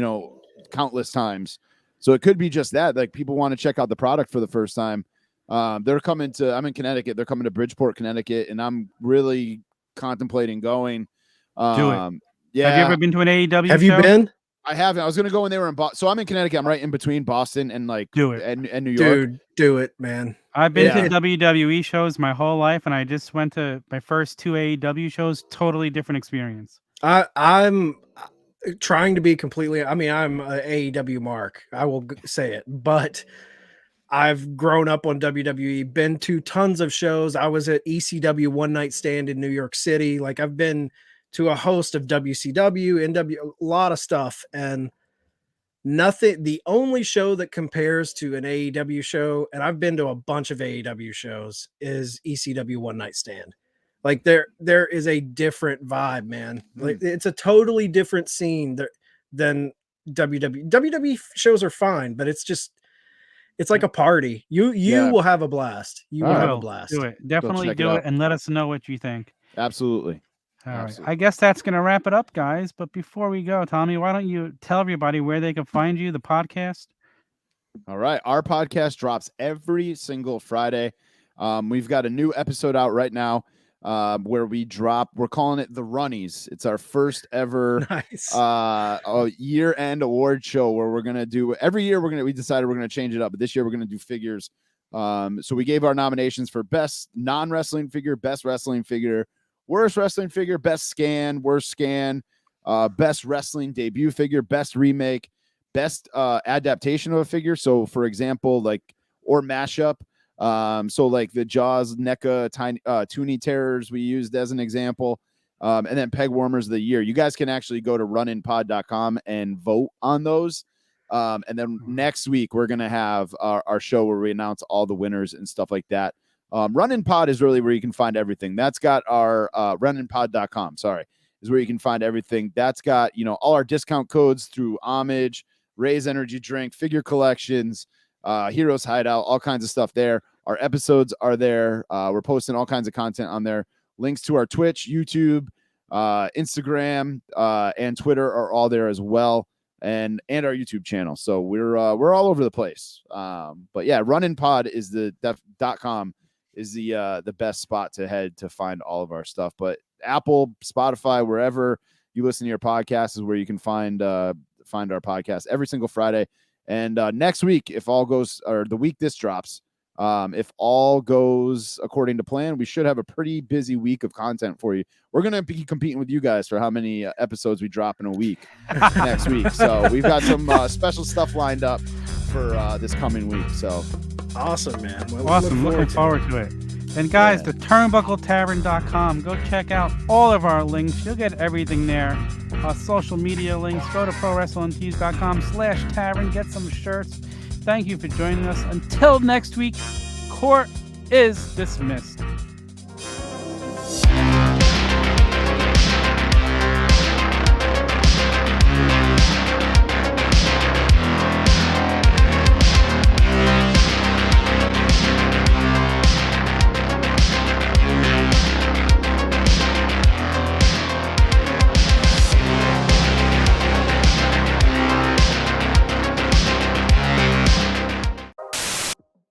countless times. So it could be just that, like, people want to check out the product for the first time. They're coming to, I'm in Connecticut. They're coming to Bridgeport, Connecticut, and I'm really contemplating going. Do it. Yeah. Have you ever been to an AEW Have show? you been? I haven't. I was going to go when they were in Boston. So I'm in Connecticut. I'm right in between Boston and Do it. and New York. Dude, do it, man. I've been to WWE shows my whole life, and I just went to my first 2 AEW shows. Totally different experience. I'm trying to be completely, I'm an AEW mark. I will say it, but I've grown up on WWE, been to tons of shows. I was at ECW One Night Stand in New York City. Like, I've been to a host of WCW, NW, a lot of stuff, and nothing. The only show that compares to an AEW show, and I've been to a bunch of AEW shows, is ECW One Night Stand. Like, there is a different vibe, man. Like, it's a totally different scene than WWE. WWE shows are fine, but it's like a party. You will have a blast. You will have a blast. Do it. Definitely do it, and let us know what you think. Absolutely. All right. I guess that's going to wrap it up, guys. But before we go, Tommy, why don't you tell everybody where they can find you, the podcast? All right. Our podcast drops every single Friday. We've got a new episode out right now where we're calling it The Runnies. It's our first ever year-end award show where we're going to do every year. We decided we're going to change it up, but this year we're going to do figures. So we gave our nominations for best non-wrestling figure, best wrestling figure, worst wrestling figure, best scan, worst scan, best wrestling debut figure, best remake, best adaptation of a figure. So, for example, or mashup. So like the Jaws, NECA, Toonie Terrors we used as an example. And then Peg Warmers of the Year. You guys can actually go to runinpod.com and vote on those. And then next week, we're going to have our show where we announce all the winners and stuff like that. Running Pod is really where you can find everything. That's got our runinpod.com, is where you can find everything. That's got, all our discount codes through Homage, Ray's Energy Drink, figure collections, Heroes Hideout, all kinds of stuff there. Our episodes are there. We're posting all kinds of content on there. Links to our Twitch, YouTube, Instagram, and Twitter are all there as well. And our YouTube channel. So we're all over the place. But yeah, runinpod is .com is the best spot to head to find all of our stuff. But Apple, Spotify, wherever you listen to your podcast is where you can find our podcast every single Friday. And next week, if all goes, or the week this drops, if all goes according to plan, we should have a pretty busy week of content for you. We're going to be competing with you guys for how many episodes we drop in a week next week. So we've got some special stuff lined up for this coming week. So awesome, man. Well, awesome. Looking forward to it. And guys, the TurnbuckleTavern.com. Go check out all of our links. You'll get everything there. Social media links. Go to ProWrestlingTees.com/tavern. Get some shirts. Thank you for joining us. Until next week, court is dismissed.